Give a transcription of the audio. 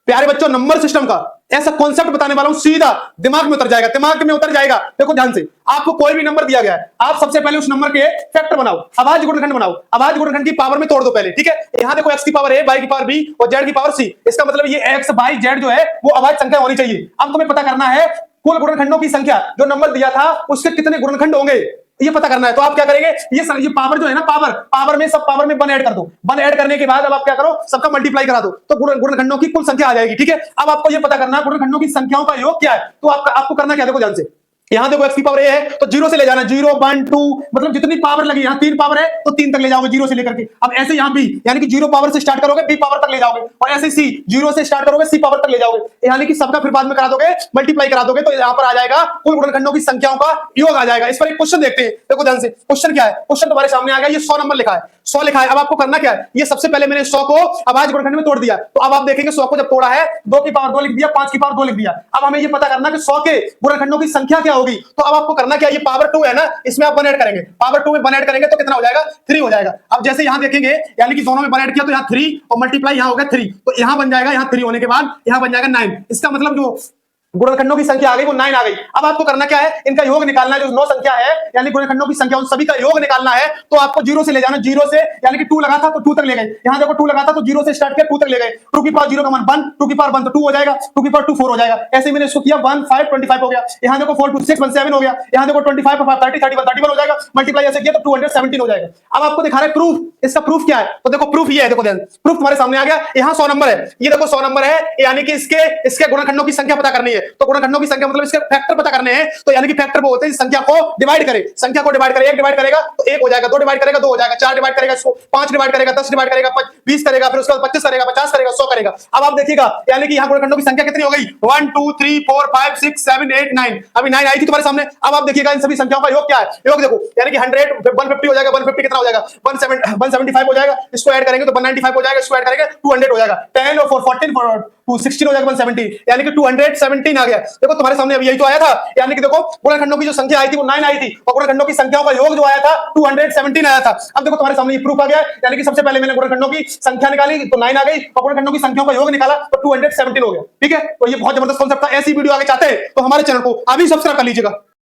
प्यारे बच्चों, number system का ऐसा कॉन्सेप्ट बताने वाला हूं, सीधा दिमाग में उतर जाएगा, दिमाग में उतर जाएगा। देखो ध्यान से, आपको कोई भी नंबर दिया गया है, आप सबसे पहले उस नंबर के फैक्टर बनाओ, अभाज्य गुणनखंड बनाओ, अभाज्य गुणनखंड की पावर में तोड़ दो पहले, ठीक है। यहां देखो x की पावर a, y की पावर b और z की पावर c, इसका मतलब ये x y z जो है वो अभाज्य संख्या होनी चाहिए। अब तुम्हें पता करना है कुल गुणनखंडों की संख्या, जो नंबर दिया था उसके कितने गुणनखंड होंगे ये पता करना है। तो आप क्या करेंगे, ये पावर जो है ना, पावर में सब पावर में 1 ऐड कर दो। 1 ऐड करने के बाद अब आप क्या करो, सबका मल्टीप्लाई करा दो, तो गुणनखंडों की कुल संख्या आ जाएगी, ठीक है। अब आपको ये पता करना है गुणनखंडों की संख्याओं का योग क्या है। तो आपको करना क्या है, देखो ध्यान से, यहां देखो x की पावर a है तो 0 से ले जाना, 0 1 2, मतलब जितनी पावर लगी, यहां 3 पावर है तो 3 तक ले जाओगे 0 से लेकर के। अब ऐसे यहां b, यानी कि 0 पावर से स्टार्ट करोगे b पावर तक ले जाओगे, और ऐसे c 0 से स्टार्ट करोगे c पावर तक ले जाओगे, यानी कि सबका फिर बाद में करा दोगे, मल्टीप्लाई करा दोगे, तो यहां पर आ जाएगा कुल गुणनखंडों की संख्याओं का योग आ जाएगा। इस पर एक क्वेश्चन देखते हैं, देखो ध्यान से, क्वेश्चन क्या है। क्वेश्चन तुम्हारे सामने आ गया, ये 100 नंबर लिखा है, 100 लिखा है। अब आपको करना क्या है, ये सबसे पहले मैंने 100 को अभाज्य गुणनखंड में तोड़ दिया, तो अब आप देखेंगे 100 को जब तोड़ा है 2 की पावर 2 लिख दिया, 5 की पावर 2 लिख दिया। अब हमें ये पता करना कि 100 के गुणनखंडों की संख्या क्या होगी। तो अब आपको करना क्या, ये पावर 2 है ना, इसमें आप 1 ऐड करेंगे, पावर 2 में 1 ऐड करेंगे तो कितना हो जाएगा, 3 हो जाएगा। अब जैसे यहां देखेंगे, यानी कि दोनों में 1 ऐड किया तो यहां 3 और मल्टीप्लाई यहां हो गया 3, तो यहां बन जाएगा, यहां 3 होने के बाद यहां बन जाएगा 9। इसका मतलब जो गुणनखंडों की संख्या आ गई वो 9 आ गई। अब आपको करना क्या है, इनका योग निकालना है, जो 9 संख्या है यानी गुणनखंडों की संख्या, उन सभी का योग निकालना है। तो आपको 0 से ले जाना, 0 से यानी कि 2 लगा था तो 2 तक ले गए, यहां देखो 2 लगा था तो 0 से स्टार्ट किया 2 तक ले गए, 2 की पावर 0 का मान 1, 2 की पावर 1 तो 2 हो जाएगा, 2 की पावर 2 4 हो जाएगा। ऐसे मैंने इसको किया 1 5 25 हो गया, यहां देखो 4 2 6 1 7 हो गया, यहां देखो 25 5 30 31 हो जाएगा, मल्टीप्लाई ऐसे किया तो 217 हो जाएगा। अब आपको दिखा रहा है प्रूफ, इसका प्रूफ क्या है, तो देखो प्रूफ ये है, देखो ध्यान, प्रूफ तुम्हारे सामने आ गया। यहां 100 नंबर है, ये देखो 100 नंबर है, यानी कि इसके गुणनखंडों की संख्या पता करनी है। तो गुणनखंडों की संख्या मतलब इसके फैक्टर पता करने हैं, तो यानी कि फैक्टर वो होते हैं संख्या को डिवाइड करे, संख्या को डिवाइड करे, 1 डिवाइड करेगा तो 1 हो जाएगा, 2 डिवाइड करेगा 2 हो जाएगा, 4 डिवाइड करेगा 5 डिवाइड करेगा 10 डिवाइड करेगा 20 करेगा, फिर उसके बाद 25 करेगा, 50 करेगा, 100 करेगा। अब आप देखिएगा, यानी कि यहां गुणनखंडों की संख्या कितनी हो गई, 1 2 3 4 5 6 7 8 9, अभी 9 आई थी तुम्हारे सामने। अब आप देखिएगा इन सभी संख्याओं का योग क्या है, योग देखो, यानी कि 100 150 हो जाएगा, 150 कितना हो जाएगा 175 हो जाएगा, इसको ऐड करेंगे तो 195 हो जाएगा, इसको ऐड करेंगे 200 हो जाएगा, 10 और 4 14 216 हो जाएगा 170, यानी कि 217 आ गया। देखो तुम्हारे सामने अभी यही तो आया था, यानी कि देखो गुणनखंडों की जो संख्या आई थी वो 9 आई थी, और गुणनखंडों की संख्याओं का योग जो आया था 217 आया था। अब देखो तुम्हारे सामने ये प्रूफ आ गया, यानी कि सबसे पहले मैंने गुणनखंडों की संख्या निकाली तो 9 आ गई, और गुणनखंडों की संख्याओं का योग निकाला तो 217 हो गया, ठीक है। तो ये बहुत जबरदस्त कॉन्सेप्ट था। ऐसी वीडियो आगे चाहते हैं तो हमारे चैनल को अभी सब्सक्राइब कर लीजिएगा।